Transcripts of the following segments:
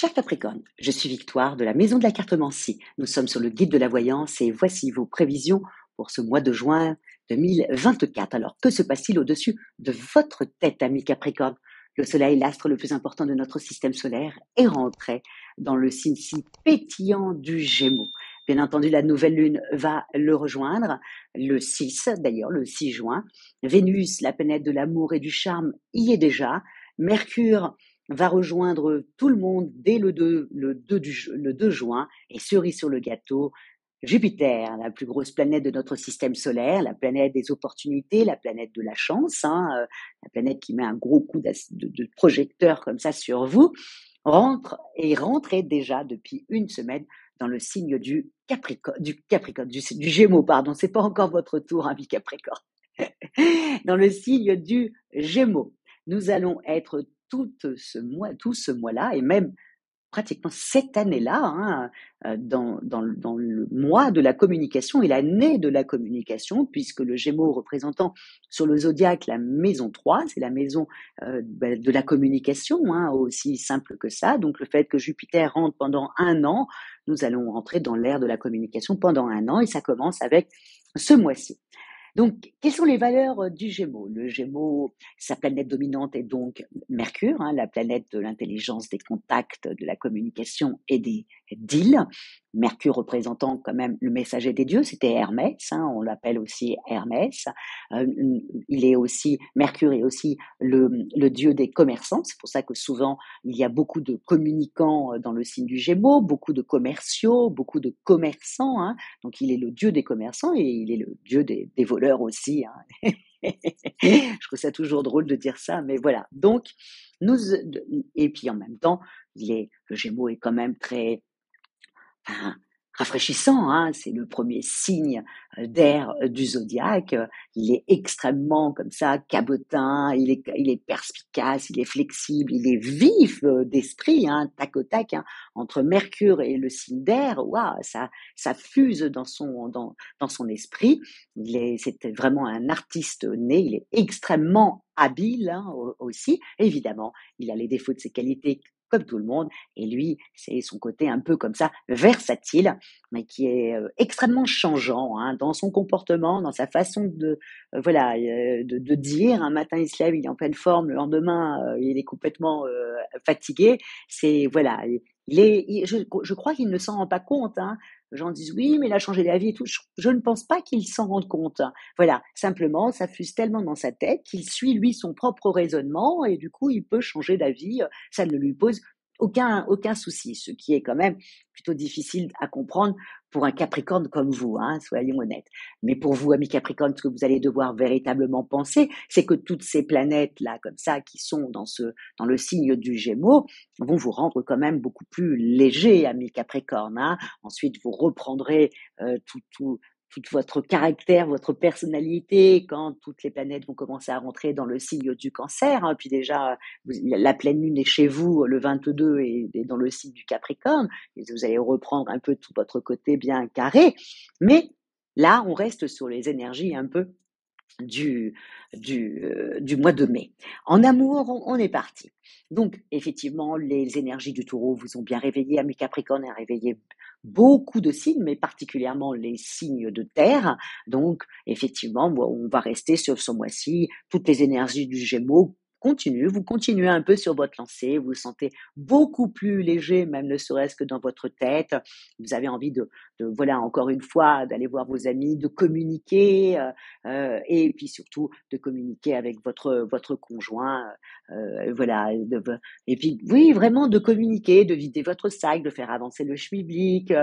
Cher Capricorne, je suis Victoire de la Maison de la Cartomancie. Nous sommes sur le guide de la voyance et voici vos prévisions pour ce mois de juin 2024. Alors, que se passe-t-il au-dessus de votre tête, ami Capricorne? Le Soleil, l'astre le plus important de notre système solaire, est rentré dans le signe si pétillant du Gémeaux. Bien entendu, la nouvelle lune va le rejoindre le 6, d'ailleurs, le 6 juin. Vénus, la planète de l'amour et du charme, y est déjà. Mercure va rejoindre tout le monde dès le 2 juin. Et cerise sur le gâteau, Jupiter, la plus grosse planète de notre système solaire, la planète des opportunités, la planète de la chance, la planète qui met un gros coup de projecteur comme ça sur vous, rentrait déjà depuis une semaine dans le signe du Gémeaux, pardon, c'est pas encore votre tour, ami Capricorne. Dans le signe du Gémeaux. Nous allons être tout ce mois-là, et même pratiquement cette année-là, dans le mois de la communication et l'année de la communication, puisque le Gémeaux représentant sur le zodiaque la maison 3, c'est la maison de la communication, aussi simple que ça. Donc le fait que Jupiter rentre pendant un an, nous allons rentrer dans l'ère de la communication pendant un an, et ça commence avec ce mois-ci. Donc, quelles sont les valeurs du Gémeaux? Le Gémeaux, sa planète dominante est donc Mercure, la planète de l'intelligence, des contacts, de la communication et des deals. Mercure représentant quand même le messager des dieux, c'était Hermès, on l'appelle aussi Hermès. Mercure est aussi le dieu des commerçants, c'est pour ça que souvent il y a beaucoup de communicants dans le signe du Gémeaux, beaucoup de commerciaux, beaucoup de commerçants, donc il est le dieu des commerçants et il est le dieu des voleurs aussi. Je trouve ça toujours drôle de dire ça, mais voilà. Donc, et puis en même temps, le Gémeaux est quand même très rafraîchissant, c'est le premier signe d'air du zodiaque. Il est extrêmement comme ça cabotin, il est perspicace, il est flexible, il est vif d'esprit, tac au tac, entre Mercure et le signe d'air. Waouh, ça fuse dans son esprit. C'était vraiment un artiste né. Il est extrêmement habile aussi. Évidemment, il a les défauts de ses qualités comme tout le monde. Et lui, c'est son côté un peu comme ça, versatile, mais qui est extrêmement changeant dans son comportement, dans sa façon de dire. Un matin, il se lève, il est en pleine forme, le lendemain, il est complètement fatigué. Je crois qu'il ne s'en rend pas compte. Les gens disent oui, mais il a changé d'avis et tout. Je ne pense pas qu'il s'en rende compte. Voilà, simplement, ça fuse tellement dans sa tête qu'il suit lui son propre raisonnement et du coup, il peut changer d'avis. Ça ne lui pose aucun souci, ce qui est quand même plutôt difficile à comprendre pour un Capricorne comme vous, soyons honnêtes. Mais pour vous, amis Capricorne, ce que vous allez devoir véritablement penser, c'est que toutes ces planètes-là, comme ça, qui sont dans le signe du Gémeaux, vont vous rendre quand même beaucoup plus léger, amis Capricorne. Ensuite, vous reprendrez tout votre caractère, votre personnalité, quand toutes les planètes vont commencer à rentrer dans le signe du Cancer. Puis déjà, la pleine lune est chez vous le 22 et dans le signe du Capricorne. Et vous allez reprendre un peu tout votre côté bien carré. Mais là, on reste sur les énergies un peu du mois de mai. En amour, on est parti. Donc, effectivement, les énergies du taureau vous ont bien réveillé, amis Capricorne, et réveillé beaucoup de signes, mais particulièrement les signes de terre. Donc, effectivement, on va rester sur ce mois-ci. Toutes les énergies du Gémeaux vous continuez un peu sur votre lancée, vous vous sentez beaucoup plus léger, même ne serait-ce que dans votre tête. Vous avez envie voilà, encore une fois, d'aller voir vos amis, de communiquer, et puis surtout de communiquer avec votre conjoint, voilà. Et puis oui, vraiment de communiquer, de vider votre sac, de faire avancer le schmilblick.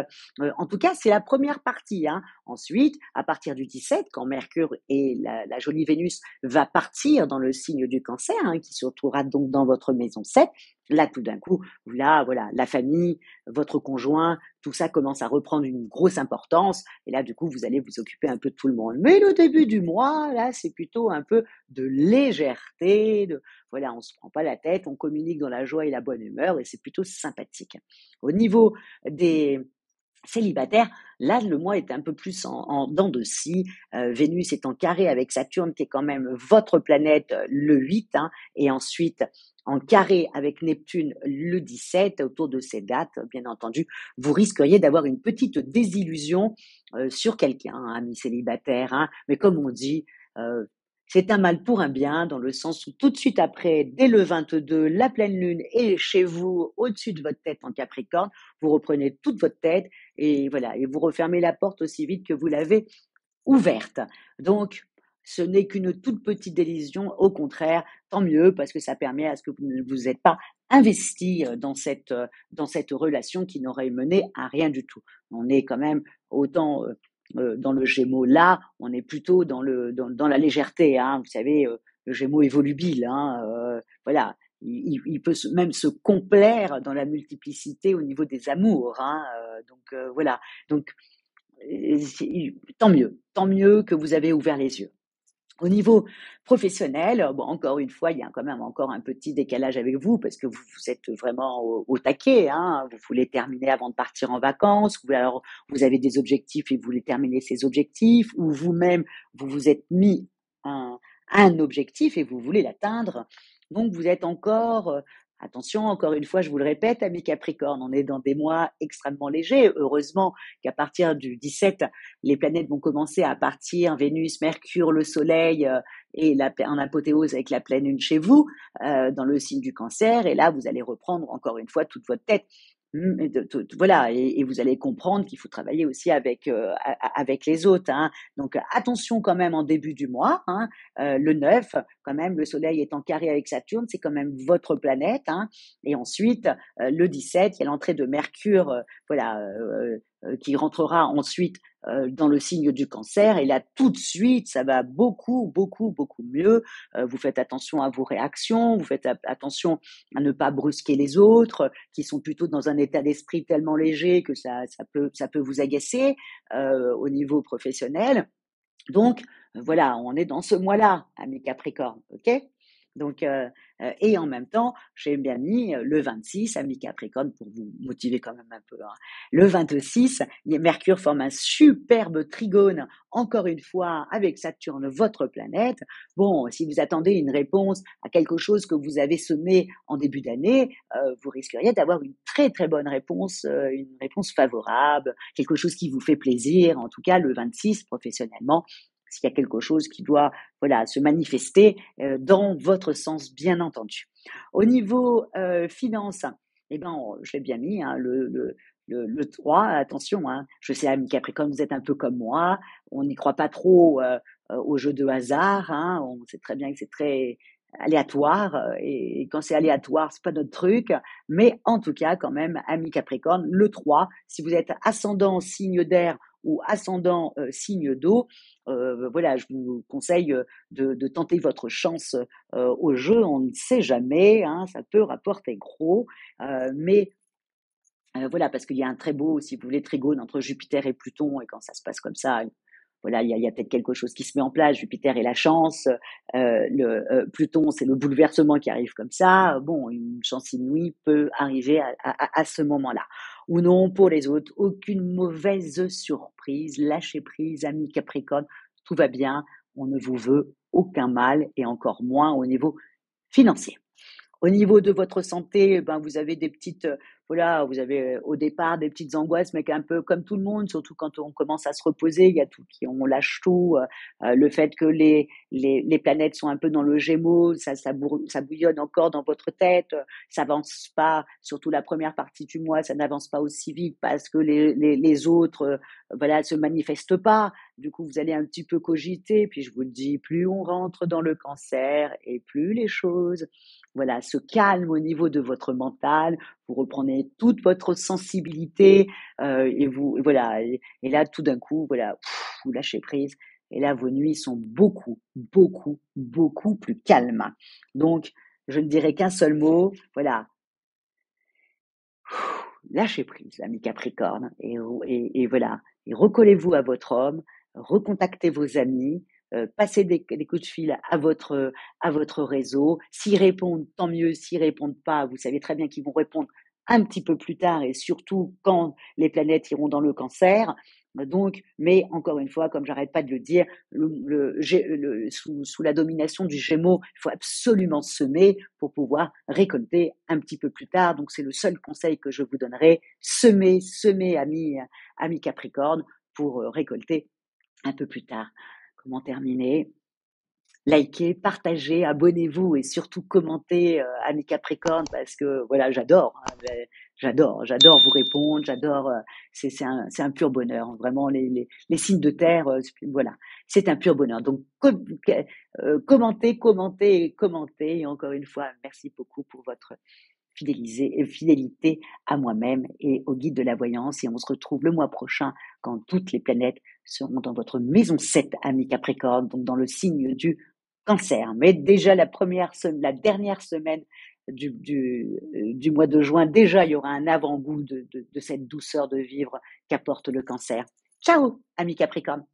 En tout cas, c'est la première partie. Ensuite, à partir du 17, quand Mercure et la jolie Vénus va partir dans le signe du Cancer, qui se retrouvera donc dans votre maison 7, là, tout d'un coup, là, voilà, la famille, votre conjoint, tout ça commence à reprendre une grosse importance. Et là, du coup, vous allez vous occuper un peu de tout le monde. Mais le début du mois, là, c'est plutôt un peu de légèreté. Voilà, on se prend pas la tête, on communique dans la joie et la bonne humeur et c'est plutôt sympathique. Au niveau des Célibataire, là, le mois est un peu plus en dents de scie. Vénus est en carré avec Saturne, qui est quand même votre planète, le 8, hein, et ensuite en carré avec Neptune le 17. Autour de ces dates, bien entendu, vous risqueriez d'avoir une petite désillusion sur quelqu'un, hein, amis célibataires, hein. Mais comme on dit, euh, c'est un mal pour un bien, dans le sens où tout de suite après, dès le 22, la pleine lune est chez vous, au-dessus de votre tête en Capricorne. Vous reprenez toute votre tête et voilà, et vous refermez la porte aussi vite que vous l'avez ouverte. Donc, ce n'est qu'une toute petite délusion, au contraire, tant mieux, parce que ça permet à ce que vous ne vous êtes pas investi dans cette relation qui n'aurait mené à rien du tout. On est quand même autant dans le Gémeaux là, on est plutôt dans la légèreté, hein, vous savez, le Gémeaux est volubile, hein, voilà. Il peut même se complaire dans la multiplicité au niveau des amours, hein, donc voilà. Donc tant mieux que vous avez ouvert les yeux. Au niveau professionnel, bon, encore une fois, il y a quand même encore un petit décalage avec vous parce que vous êtes vraiment au taquet, hein. Vous voulez terminer avant de partir en vacances, ou alors vous avez des objectifs et vous voulez terminer ces objectifs, ou vous-même, vous vous êtes mis un, un objectif et vous voulez l'atteindre. Donc, vous êtes encore, attention, encore une fois, je vous le répète, amis Capricorne, on est dans des mois extrêmement légers. Heureusement qu'à partir du 17, les planètes vont commencer à partir, Vénus, Mercure, le Soleil, et en apothéose avec la pleine lune chez vous, dans le signe du Cancer, et là, vous allez reprendre encore une fois toute votre tête. Voilà, et vous allez comprendre qu'il faut travailler aussi avec les autres, hein. Donc attention quand même en début du mois, hein, le 9, quand même, le Soleil est en carré avec Saturne, c'est quand même votre planète, hein. Et ensuite, le 17, il y a l'entrée de Mercure, voilà, qui rentrera ensuite dans le signe du Cancer. Et là, tout de suite, ça va beaucoup, beaucoup, beaucoup mieux. Vous faites attention à vos réactions, vous faites attention à ne pas brusquer les autres, qui sont plutôt dans un état d'esprit tellement léger que ça peut vous agacer au niveau professionnel. Donc, voilà, on est dans ce mois-là, amis Capricorne, ok? Donc, et en même temps, j'ai bien mis le 26, amis Capricorne, pour vous motiver quand même un peu, hein. Le 26, Mercure forme un superbe trigone, encore une fois, avec Saturne, votre planète. Bon, si vous attendez une réponse à quelque chose que vous avez semé en début d'année, vous risqueriez d'avoir une très très bonne réponse, une réponse favorable, quelque chose qui vous fait plaisir, en tout cas le 26 professionnellement, s'il y a quelque chose qui doit voilà, se manifester dans votre sens, bien entendu. Au niveau finance, eh ben, je l'ai bien mis, hein, le 3, attention, hein, je sais, ami Capricorne, vous êtes un peu comme moi, on n'y croit pas trop au jeu de hasard, hein, on sait très bien que c'est très aléatoire, et quand c'est aléatoire, c'est pas notre truc, mais en tout cas, quand même, ami Capricorne, le 3, si vous êtes ascendant signe d'air ou ascendant signe d'eau, voilà, je vous conseille de tenter votre chance au jeu. On ne sait jamais, hein, ça peut rapporter gros, mais voilà, parce qu'il y a un très beau, si vous voulez, trigone entre Jupiter et Pluton, et quand ça se passe comme ça, voilà, il y a peut-être quelque chose qui se met en place. Jupiter est la chance, Pluton, c'est le bouleversement qui arrive comme ça. Bon, une chance inouïe peut arriver à ce moment-là. Ou non, pour les autres, aucune mauvaise surprise. Lâchez prise, amis Capricorne, tout va bien. On ne vous veut aucun mal, et encore moins au niveau financier. Au niveau de votre santé, ben, vous avez des petites, voilà, vous avez au départ des petites angoisses, mais un peu comme tout le monde, surtout quand on commence à se reposer, il y a tout qui, on lâche tout. Le fait que les planètes sont un peu dans le Gémeaux, ça bouillonne encore dans votre tête, ça avance pas, surtout la première partie du mois, ça n'avance pas aussi vite parce que les autres, voilà, se manifestent pas. Du coup, vous allez un petit peu cogiter, puis je vous le dis, plus on rentre dans le Cancer et plus les choses voilà, se calme au niveau de votre mental, vous reprenez toute votre sensibilité et vous voilà et là tout d'un coup voilà, vous lâchez prise et là vos nuits sont beaucoup, beaucoup, beaucoup plus calmes. Donc je ne dirais qu'un seul mot, voilà, lâchez prise, ami Capricorne, et voilà, et recollez-vous à votre homme, recontactez vos amis, passez des coups de fil à votre réseau. S'ils répondent, tant mieux. S'ils répondent pas, vous savez très bien qu'ils vont répondre un petit peu plus tard et surtout quand les planètes iront dans le Cancer. Donc, mais encore une fois, comme j'arrête pas de le dire, sous la domination du Gémeaux, il faut absolument semer pour pouvoir récolter un petit peu plus tard. Donc, c'est le seul conseil que je vous donnerai. Semer, amis Capricorne, pour récolter un peu plus tard. Comment terminer? Likez, partagez, abonnez-vous et surtout commentez, amis Capricorne, parce que voilà, j'adore, hein, j'adore vous répondre, c'est un pur bonheur, hein. Vraiment les signes de terre, voilà, c'est un pur bonheur. Donc commentez, commentez et commentez et encore une fois, merci beaucoup pour votre fidélité à moi-même et au guide de la voyance et on se retrouve le mois prochain quand toutes les planètes seront dans votre maison 7, amis Capricorne, donc dans le signe du Cancer. Mais déjà la dernière semaine du mois de juin, déjà il y aura un avant-goût de cette douceur de vivre qu'apporte le Cancer. Ciao, amis Capricorne.